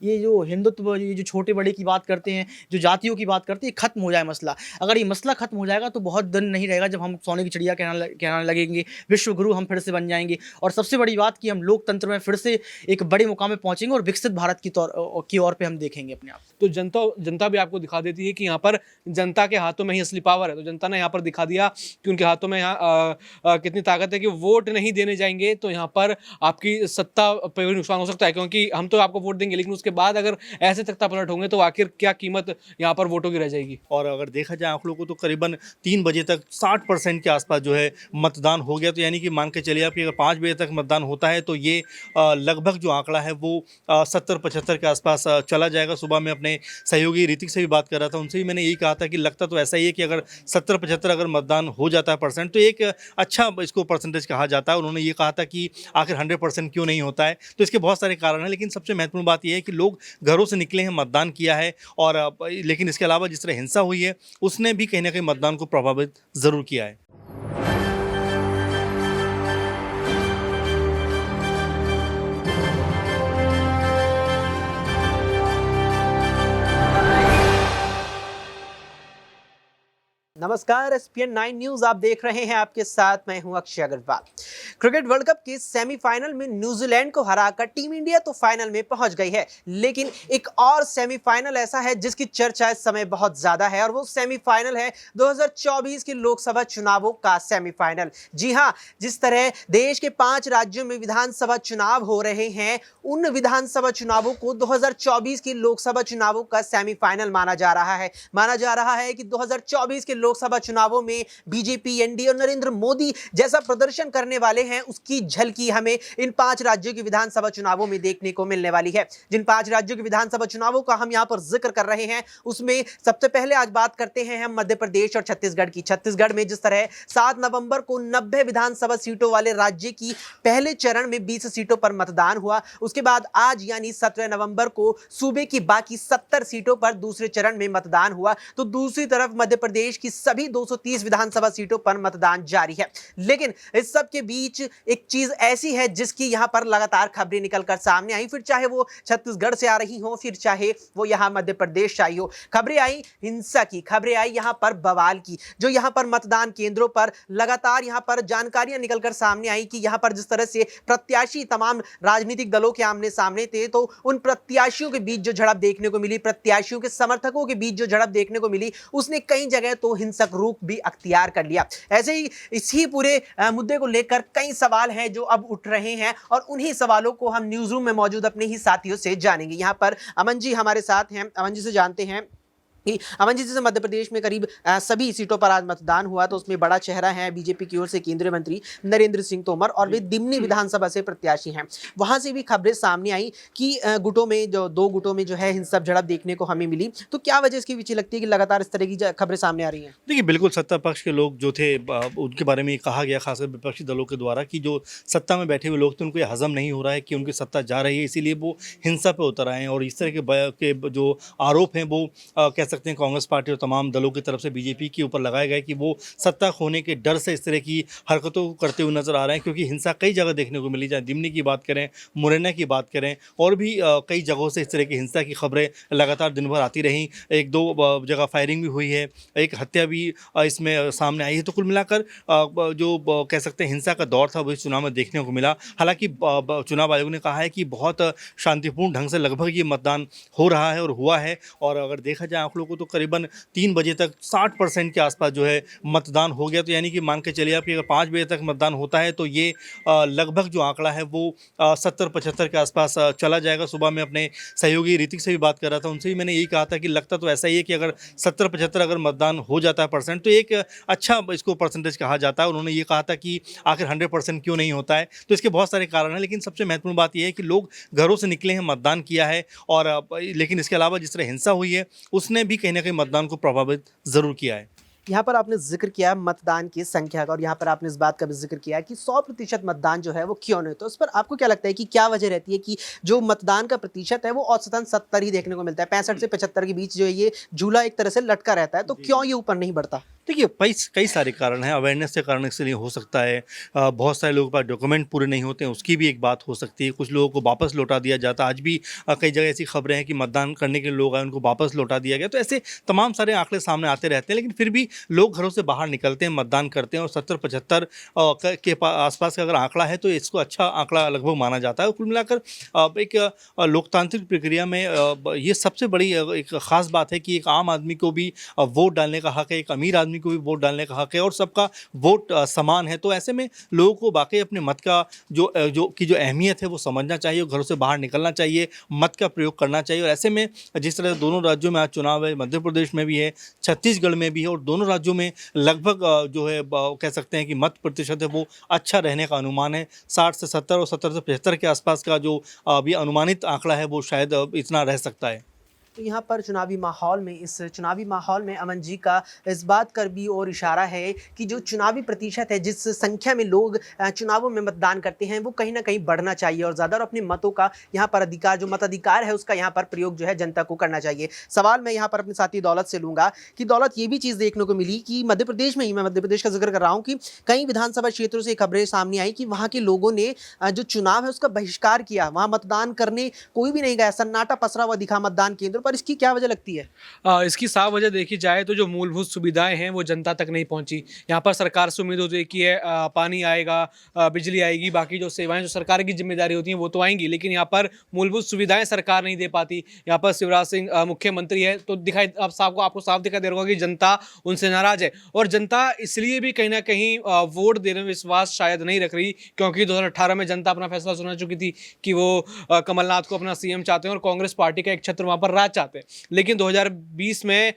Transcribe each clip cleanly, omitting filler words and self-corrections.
ये जो हिंदुत्व, ये जो छोटे बड़े की बात करते हैं, जो जातियों की बात करते हैं, खत्म हो जाए मसला। अगर ये मसला खत्म हो जाएगा तो बहुत दिन नहीं रहेगा जब हम सोने की चिड़िया कहलाने लगेंगे, विश्व गुरु हम फिर से बन जाएंगे। और सबसे बड़ी बात कि हम लोकतंत्र में फिर से एक बड़े मुकाम में पहुंचेंगे और विकसित भारत की ओर पे हम देखेंगे अपने आप। तो जनता जनता भी आपको दिखा देती है कि यहाँ पर जनता के हाथों में ही असली पावर है। तो जनता ने यहाँ पर दिखा दिया कि उनके हाथों में यहाँ कितनी ताकत है कि वोट नहीं देने जाएंगे तो यहाँ पर आपकी सत्ता पे भी नुकसान हो सकता है, क्योंकि हम तो आपको वोट देंगे लेकिन उसके बाद अगर ऐसे तख्ता पलट होंगे तो आखिर क्या कीमत यहाँ पर वोटों की रह जाएगी। और अगर देखा जाए आंकड़ों को तो करीबन 3 बजे तक 60% के आसपास जो है मतदान हो गया। तो यानी कि मान के चलिए आप कि अगर 5 बजे तक मतदान होता है तो ये लगभग जो आंकड़ा है वो 70-75 के आसपास चला जाएगा। सुबह में अपने सहयोगी ऋतिक से भी बात कर रहा था, उनसे भी मैंने यही कहा था कि लगता तो ऐसा ही है कि अगर 70-75 अगर मतदान हो जाता है परसेंट तो एक अच्छा इसको परसेंटेज कहा जाता है। उन्होंने ये कहा था कि आखिर 100% क्यों नहीं होता है, तो इसके बहुत सारे कारण हैं, लेकिन सबसे महत्वपूर्ण बात यह है कि लोग घरों से निकले हैं, मतदान किया है। और लेकिन इसके अलावा जिस तरह हिंसा हुई है उसने भी कहीं ना कहीं मतदान को प्रभावित ज़रूर किया है। नमस्कार, एसपीएन 9 न्यूज आप देख रहे हैं, आपके साथ मैं हूं Akshay Agarwal. Cricket world cup के सेमीफाइनल में न्यूजीलैंड को हराकर टीम इंडिया तो फाइनल में पहुंच गई है, लेकिन एक और सेमीफाइनल ऐसा है जिसकी चर्चा इस समय बहुत ज्यादा है और वो सेमीफाइनल है 2024 के लोकसभा चुनावों का सेमीफाइनल। जी हां, जिस तरह देश के 5 राज्यों में विधानसभा चुनाव हो रहे हैं, उन विधानसभा चुनावों को 2024 के लोकसभा चुनावों का सेमीफाइनल माना जा रहा है। माना जा रहा है कि 2024 के लोकसभा चुनावों में बीजेपी, एनडीए और नरेंद्र मोदी जैसा प्रदर्शन करने वाले हैं, उसकी झलकी हमें इन 5 राज्यों के विधानसभा चुनावों में देखने को मिलने वाली है। जिन 5 राज्यों के विधानसभा चुनावों का हम यहां पर जिक्र कर रहे हैं, उसमें सबसे पहले आज बात करते हैं हम मध्य प्रदेश और छत्तीसगढ़ की। छत्तीसगढ़ में जिस तरह 7 नवंबर को 90 विधानसभा सीटों वाले राज्य की पहले चरण में 20 सीटों पर मतदान हुआ, उसके बाद आज यानी 17 नवंबर को सूबे की बाकी 70 सीटों पर दूसरे चरण में मतदान हुआ। तो दूसरी तरफ मध्य प्रदेश की सभी 230 विधानसभा सीटों पर मतदान जारी है। लेकिन इस सब के बीच एक चीज ऐसी है जिसकी यहां पर लगातार खबरें निकलकर सामने आई, फिर चाहे वो छत्तीसगढ़ से आ रही हो, फिर चाहे वो यहां मध्य प्रदेश से आई हो। खबरें आई हिंसा की, खबरें आई यहां पर बवाल की, जो यहां पर मतदान केंद्रों पर लगातार यहां पर जानकारियां निकलकर सामने आई कि यहां पर जिस तरह से प्रत्याशी तमाम राजनीतिक दलों के आमने सामने थे, तो उन प्रत्याशियों के बीच जो झड़प देखने को मिली, प्रत्याशियों के समर्थकों के बीच जो झड़प देखने को मिली, उसने कई जगह तो हिंसक रूप भी अख्तियार कर लिया। ऐसे ही इसी पूरे मुद्दे को लेकर कई सवाल हैं जो अब उठ रहे हैं और उन्हीं सवालों को हम न्यूज रूम में मौजूद अपने ही साथियों से जानेंगे। यहाँ पर अमन जी हमारे साथ हैं, अमन जी से जानते हैं कि अमन जी, जैसे मध्य प्रदेश में करीब सभी सीटों पर आज मतदान हुआ, तो उसमें बड़ा चेहरा है बीजेपी की ओर से केंद्रीय मंत्री नरेंद्र सिंह तोमर और वे दिमनी विधानसभा से प्रत्याशी हैं। वहां से भी खबरें सामने आई कि गुटों में जो 2 गुटों में जो है हिंसक झड़प देखने को हमें मिली। तो क्या वजह इसकी पीछे लगती है कि लगातार इस तरह की खबरें सामने आ रही हैं? देखिए, बिल्कुल सत्ता पक्ष के लोग जो थे उनके बारे में ये कहा गया, खासकर विपक्षी दलों के द्वारा, कि जो सत्ता में बैठे हुए लोग थे उनको ये हजम नहीं हो रहा है कि उनकी सत्ता जा रही है, इसीलिए वो हिंसा पे उतर आए हैं। और इस तरह के जो आरोप हैं वो कह सकते हैं कांग्रेस पार्टी और तमाम दलों की तरफ से बीजेपी के ऊपर लगाए गए कि वो सत्ता खोने के डर से इस तरह की हरकतों को करते हुए नजर आ रहे हैं। क्योंकि हिंसा कई जगह देखने को मिली, चाहे दिमनी की बात करें, मुरैना की बात करें, और भी कई जगहों से इस तरह की हिंसा की खबरें लगातार दिन भर आती रहीं। 1-2 जगह फायरिंग भी हुई है, एक हत्या भी इसमें सामने आई है। तो कुल मिलाकर जो कह सकते हैं हिंसा का दौर था वो इस चुनाव में देखने को मिला। हालांकि चुनाव आयोग ने कहा है कि बहुत शांतिपूर्ण ढंग से लगभग ये मतदान हो रहा है और हुआ है। और अगर देखा जाए आंकड़ों को तो करीबन 3 बजे तक 60% के आसपास जो है मतदान हो गया। तो यानी कि मान के चलिए आप कि अगर 5 बजे तक मतदान होता है तो ये लगभग जो आंकड़ा है वो 70-75 के आसपास चला जाएगा। सुबह में अपने सहयोगी ऋतिक से भी बात कर रहा था, उनसे भी मैंने यही कहा था कि लगता तो ऐसा ही है कि अगर 70-75 अगर मतदान हो जाता है परसेंट तो एक अच्छा इसको परसेंटेज कहा जाता है। उन्होंने ये कहा था कि आखिर 100% क्यों नहीं होता है, तो इसके बहुत सारे कारण हैं, लेकिन सबसे महत्वपूर्ण बात यह है कि लोग घरों से निकले हैं, मतदान किया है। और लेकिन इसके अलावा जिस तरह हिंसा हुई है उसने भी कहीं ना कहीं मतदान को प्रभावित ज़रूर किया है। यहाँ पर आपने जिक्र किया मतदान की संख्या का और यहाँ पर आपने इस बात का भी जिक्र किया कि 100% मतदान जो है वो क्यों नहीं, तो इस पर आपको क्या लगता है कि क्या वजह रहती है कि जो मतदान का प्रतिशत है वो औसतन 70 ही देखने को मिलता है, 65 से 75 के बीच जो है ये झूला एक तरह से लटका रहता है, तो क्यों ये ऊपर नहीं बढ़ता? देखिए कई कई सारे कारण हैं। अवेयरनेस के कारण इसलिए हो सकता है। बहुत सारे लोगों के पास डॉक्यूमेंट पूरे नहीं होते हैं, उसकी भी एक बात हो सकती है। कुछ लोगों को वापस लौटा दिया जाता है। आज भी कई जगह ऐसी खबरें हैं कि मतदान करने के लोग आए उनको वापस लौटा दिया गया। तो ऐसे तमाम सारे आंकड़े सामने आते रहते हैं, लेकिन फिर भी लोग घरों से बाहर निकलते हैं, मतदान करते हैं और 70-75 के आसपास का अगर आंकड़ा है तो इसको अच्छा आंकड़ा लगभग माना जाता है। कुल मिलाकर एक लोकतांत्रिक प्रक्रिया में ये सबसे बड़ी एक ख़ास बात है कि एक आम आदमी को भी वोट डालने का हक है, एक अमीर आदमी को भी वोट डालने का हक है और सबका वोट समान है। तो ऐसे में लोगों को वाकई अपने मत का जो अहमियत है वो समझना चाहिए और घरों से बाहर निकलना चाहिए, मत का प्रयोग करना चाहिए। और ऐसे में जिस तरह दोनों राज्यों में आज चुनाव है, मध्य प्रदेश में भी है, छत्तीसगढ़ में भी है और दोनों राज्यों में लगभग जो है कह सकते हैं कि मत प्रतिशत है वो अच्छा रहने का अनुमान है। 60 से 70 और 70 से 75 के आसपास का जो अभी अनुमानित आंकड़ा है वो शायद इतना रह सकता है। तो यहाँ पर चुनावी माहौल में, इस चुनावी माहौल में अमन जी का इस बात कर भी और इशारा है कि जो चुनावी प्रतिशत है, जिस संख्या में लोग चुनावों में मतदान करते हैं, वो कहीं ना कहीं बढ़ना चाहिए और ज़्यादा, और अपने मतों का यहाँ पर अधिकार, जो मताधिकार है उसका यहाँ पर प्रयोग जो है जनता को करना चाहिए। सवाल मैं यहाँ पर अपने साथी दौलत से लूँगा कि दौलत, ये भी चीज़ देखने को मिली कि मध्य प्रदेश में ही, मैं मध्य प्रदेश का जिक्र कर रहा हूँ, कि कई विधानसभा क्षेत्रों से खबरें सामने आई कि वहाँ के लोगों ने जो चुनाव है उसका बहिष्कार किया, वहाँ मतदान करने कोई भी नहीं गया, सन्नाटा पसरा हुआ दिखा मतदान केंद्र पर। इसकी क्या वजह लगती है? इसकी साफ वजह देखी जाए तो जो मूलभूत सुविधाएं हैं वो जनता तक नहीं पहुंची। यहाँ पर सरकार से उम्मीद होती है कि पानी आएगा, बिजली आएगी, बाकी जो सेवाएं जो सरकार की जिम्मेदारी होती हैं वो तो आएंगी, लेकिन यहाँ पर मूलभूत सुविधाएं सरकार नहीं दे पाती। यहाँ पर शिवराज सिंह मुख्यमंत्री है तो दिखाई अब आपको साफ दिखाई दे रहा होगा कि जनता उनसे नाराज है और जनता इसलिए भी कहीं ना कहीं वोट देने में विश्वास शायद नहीं रख रही, क्योंकि 2018 में जनता अपना फैसला सुना चुकी थी कि वो कमलनाथ को अपना सीएम चाहते हैं और कांग्रेस पार्टी का एक छत्र वहां पर राज चाहते हैं। लेकिन 2020 में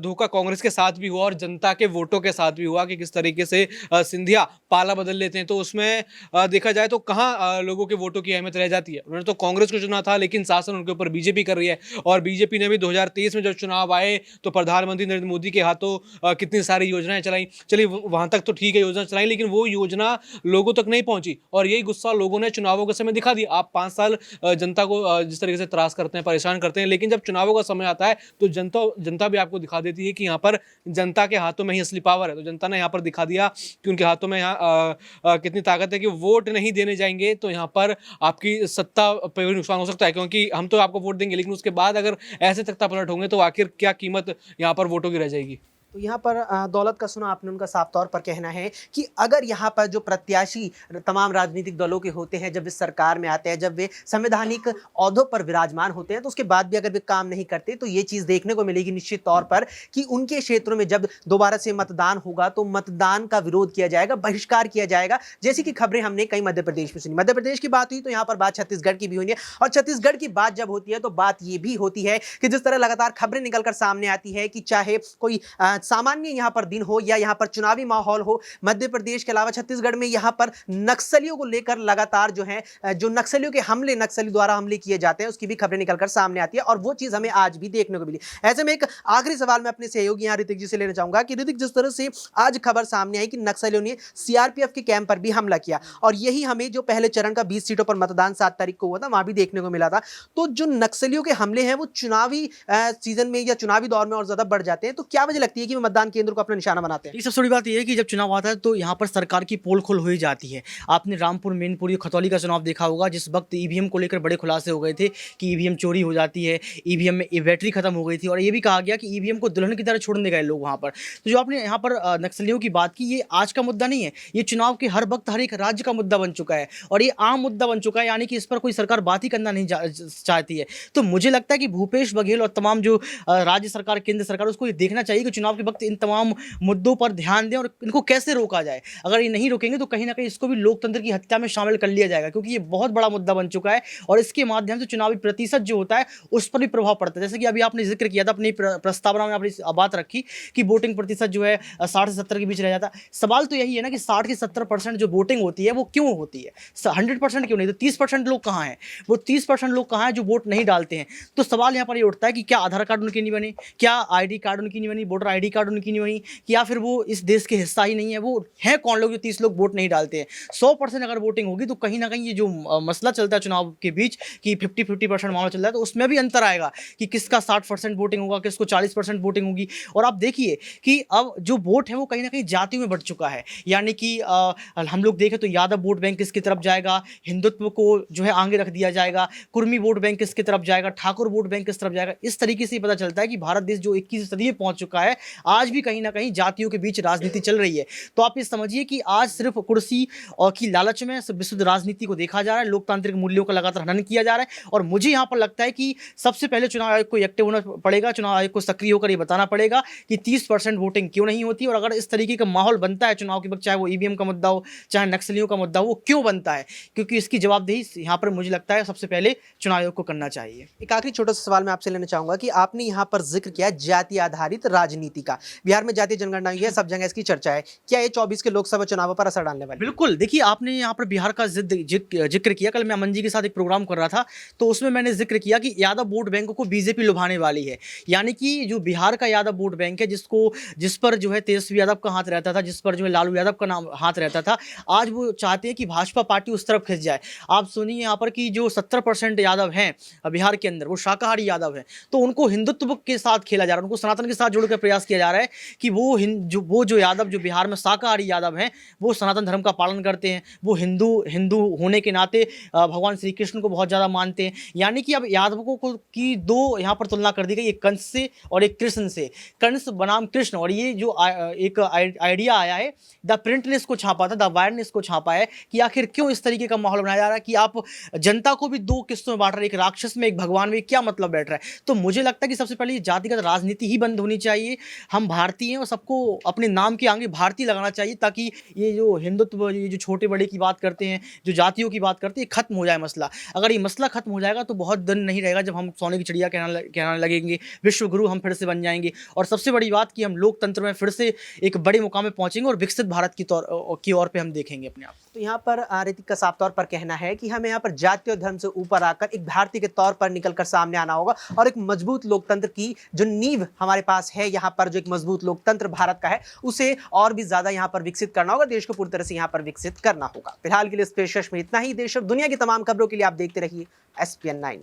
धोखा कांग्रेस के साथ भी हुआ और जनता के वोटों के साथ भी हुआ कि किस तरीके से सिंधिया पाला बदल लेते हैं। तो उसमें देखा जाए तो कहाँ लोगों के वोटों की अहमियत रह जाती है। उन्होंने तो कांग्रेस को चुना था, लेकिन शासन उनके ऊपर बीजेपी कर रही है और बीजेपी ने भी 2023 में जब चुनाव आए तो प्रधानमंत्री नरेंद्र मोदी के हाथों कितनी सारी योजनाएं चलाई। चलिए वहां तक तो ठीक है, योजना चलाई, लेकिन वो योजना लोगों तक नहीं पहुंची और यही गुस्सा लोगों ने चुनावों के समय दिखा दिया। आप 5 साल जनता को जिस तरीके से त्रास करते हैं, परेशान करते हैं, लेकिन जब चुनावों का समय आता है तो जनता भी आपको दिखा देती है कि यहाँ पर जनता के हाथों में ही असली पावर है। तो जनता ने यहाँ पर दिखा दिया कि उनके हाथों में यहाँ कितनी ताकत है कि वोट नहीं देने जाएंगे तो यहाँ पर आपकी सत्ता पर भी नुकसान हो सकता है, क्योंकि हम तो आपको वोट देंगे लेकिन उसके बाद अगर ऐसे तख्ता पलट होंगे तो आखिर क्या कीमत यहाँ पर वोटों की रह जाएगी। तो यहाँ पर दौलत का सुना आपने, उनका साफ तौर पर कहना है कि अगर यहाँ पर जो प्रत्याशी तमाम राजनीतिक दलों के होते हैं, जब वे सरकार में आते हैं, जब वे संवैधानिक ओहदों पर विराजमान होते हैं, तो उसके बाद भी अगर वे काम नहीं करते तो ये चीज़ देखने को मिलेगी निश्चित तौर पर कि उनके क्षेत्रों में जब दोबारा से मतदान होगा तो मतदान का विरोध किया जाएगा, बहिष्कार किया जाएगा, जैसी कि खबरें हमने कई मध्य प्रदेश में सुनी। मध्य प्रदेश की बात हुई तो यहाँ पर बात छत्तीसगढ़ की भी हुई है और छत्तीसगढ़ की बात जब होती है तो बात ये भी होती है कि जिस तरह लगातार खबरें निकलकर सामने आती है कि चाहे कोई सामान्य यहाँ पर दिन हो या यहाँ पर चुनावी माहौल हो, मध्य प्रदेश के अलावा छत्तीसगढ़ में यहाँ पर नक्सलियों को लेकर लगातार जो है, जो नक्सलियों के हमले, नक्सली द्वारा हमले किए जाते हैं, उसकी भी खबरें निकलकर सामने आती है और वो चीज हमें आज भी देखने को मिली। ऐसे में एक आखिरी सवाल मैं अपने सहयोगी यहाँ ऋतिक जी से लेना चाहूंगा कि ऋतिक, जिस तरह से आज खबर सामने आई कि नक्सलियों ने सीआरपीएफ के कैंप पर भी हमला किया और यही हमें जो पहले चरण का 20 सीटों पर मतदान 7 तारीख को हुआ था वहां भी देखने को मिला था, तो जो नक्सलियों के हमले हैं वो चुनावी सीजन में या चुनावी दौर में और ज्यादा बढ़ जाते हैं, तो क्या वजह लगती है कि मतदान केंद्र को अपना निशाना बनाते हैं? ये सबसे बड़ी बात यह है कि जब चुनाव आता है तो यहाँ पर सरकार की पोल खोल हो ही जाती है। आपने रामपुर, मैनपुरी, खतौली का चुनाव देखा होगा, जिस वक्त ईवीएम को लेकर बड़े खुलासे हो गए थे कि ईवीएम चोरी हो जाती है, ईवीएम में बैटरी खत्म हो गई थी और ये भी कहा गया कि ईवीएम को दुल्हन की तरह छोड़ने गए लोग वहाँ पर। तो जो आपने यहाँ पर नक्सलियों की बात की, ये आज का मुद्दा नहीं है, ये चुनाव के हर वक्त हर एक राज्य का मुद्दा बन चुका है और ये आम मुद्दा बन चुका है, यानी कि इस पर कोई सरकार बात ही करना नहीं चाहती है। तो मुझे लगता है कि भूपेश बघेल और तमाम जो राज्य सरकार, केंद्र सरकार, उसको ये देखना चाहिए कि चुनाव के वक्त इन तमाम मुद्दों पर ध्यान दें और इनको कैसे रोका जाए। अगर ये नहीं रोकेंगे तो कहीं ना कहीं इसको भी लोकतंत्र की हत्या में शामिल कर लिया जाएगा, क्योंकि ये बहुत बड़ा मुद्दा बन चुका है और इसके माध्यम से चुनावी प्रतिशत जो होता है उस पर भी प्रभाव पड़ता है। जैसे कि अभी आपने जिक्र किया था, अपनी प्रस्तावना में आपने बात रखी कि वोटिंग प्रतिशत जो है 60 से 70 के बीच रह जाता है। सवाल तो यही है ना कि 60 से 70% जो वोटिंग होती है वो क्यों होती है, 100% क्यों नहीं? तो 30% लोग कहाँ हैं? वो 30% लोग कहाँ हैं जो वोट नहीं डालते हैं? तो सवाल यहाँ पर ये उठता है कि क्या आधार कार्ड उनके नहीं बने, क्या ID कार्ड उनकी नहीं बनी, वोटर ID कार्ड उनकी नहीं हुई, कि या फिर वो इस देश के हिस्सा ही नहीं है। वो हैं कौन लोग जो 30 लोग वोट नहीं डालते हैं? 100% अगर वोटिंग होगी तो कहीं ना कहीं ये जो मसला चलता है चुनाव के बीच कि 50-50% मामला चल रहा है, तो उसमें भी अंतर आएगा कि किसका 60% वोटिंग होगा, किसको 40% वोटिंग होगी। और आप देखिए कि अब जो वोट है वो कहीं ना कहीं जातियों में बढ़ चुका है। यानी कि हम लोग देखें तो यादव वोट बैंक किसकी तरफ जाएगा, हिंदुत्व को जो है आगे रख दिया जाएगा, कुर्मी वोट बैंक किसकी तरफ जाएगा, ठाकुर वोट बैंक किस तरफ जाएगा। इस तरीके से पता चलता है कि भारत देश जो 21वीं सदी में पहुंच चुका है, आज भी कहीं ना कहीं जातियों के बीच राजनीति चल रही है। तो आप ये समझिए कि आज सिर्फ कुर्सी और की लालच में सिर्फ विशुद्ध राजनीति को देखा जा रहा है, लोकतांत्रिक मूल्यों का लगातार हनन किया जा रहा है। और मुझे यहाँ पर लगता है कि सबसे पहले चुनाव आयोग को एक्टिव होना पड़ेगा, चुनाव आयोग को सक्रिय होकर ये बताना पड़ेगा कि 30% वोटिंग क्यों नहीं होती, और अगर इस तरीके का माहौल बनता है चुनाव के वक्त, चाहे वो ईवीएम का मुद्दा हो, चाहे नक्सलियों का मुद्दा हो, वो क्यों बनता है, क्योंकि इसकी जवाबदेही यहाँ पर मुझे लगता है सबसे पहले चुनाव आयोग को करना चाहिए। एक आखिरी छोटा सा सवाल मैं आपसे लेना चाहूंगा कि आपने यहाँ पर जिक्र किया जाति आधारित राजनीति का। बिहार में जातीय जनगणना हुई है, सब जगह इसकी चर्चा है, क्या ये 24 के लोकसभा चुनावों पर असर डालने वाली है? बिल्कुल, देखिए आपने यहाँ पर बिहार का जिक्र किया। कल मैं अमन जी के साथ एक प्रोग्राम कर रहा था, तो उसमें मैंने जिक्र किया कि यादव वोट बैंक को बीजेपी लुभाने वाली है। यानी कि जो बिहार का यादव वोट बैंक है, जिस पर जो है तेजस्वी यादव का हाथ रहता था, जिस पर जो है लालू यादव का नाम हाथ रहता था, आज वो चाहते हैं कि भाजपा पार्टी उस तरफ खिंच जाए। आप सुनिए यहाँ पर कि जो 70% यादव हैं बिहार के अंदर, वो शाकाहारी यादव हैं, तो उनको हिंदुत्व के साथ खेला जा रहा है, उनको सनातन के साथ जोड़कर प्रयास किया जा रहा है कि वो जो यादव जो बिहार में शाकाहारी यादव हैं, वो सनातन धर्म का पालन करते हैं, वो हिंदू होने के नाते भगवान श्री कृष्ण को बहुत ज़्यादा मानते हैं। यानी कि अब यादवों को की दो यहाँ पर तुलना कर दी गई, एक कंस से और एक कृष्ण से। कंस बनाम कृष्ण, और ये जो एक आइडिया आया है, द प्रिंट ने इसको छापा था, द वायर ने इसको छापा है कि आखिर क्यों इस तरीके का माहौल बनाया जा रहा है कि आप जनता को भी दो किस्तों में बांट रहे हैं, एक राक्षस में एक भगवान में, क्या मतलब बैठ रहा है। तो मुझे लगता है कि सबसे पहले जातिगत राजनीति ही बंद होनी चाहिए। हम भारतीय हैं और सबको अपने नाम के आगे भारतीय लगाना चाहिए, ताकि ये जो हिंदुत्व, ये जो छोटे बड़े की बात करते हैं, जो जातियों की बात करते हैं, खत्म हो जाए मसला। अगर ये मसला खत्म हो जाएगा तो बहुत दिन नहीं रहेगा जब हम सोने की चिड़िया कहने लगेंगे, विश्व गुरु हम फिर से बन जाएंगे। और सबसे बड़ी बात कि हम लोकतंत्र में फिर से एक बड़े मुकाम में पहुंचेंगे और विकसित भारत की ओर पे हम देखेंगे अपने आप। तो यहाँ पर ऋतिक का साफ तौर पर कहना है कि हमें यहाँ पर जाति और धर्म से ऊपर आकर एक भारतीय के तौर पर निकलकर सामने आना होगा, और एक मजबूत लोकतंत्र की जो नींव हमारे पास है, यहाँ पर जो एक मजबूत लोकतंत्र भारत का है, उसे और भी ज्यादा यहाँ पर विकसित करना होगा, देश को पूरी तरह से यहाँ पर विकसित करना होगा। फिलहाल के लिए इस पेशकश में इतना ही। देश और दुनिया की तमाम खबरों के लिए आप देखते रहिए SPN 9।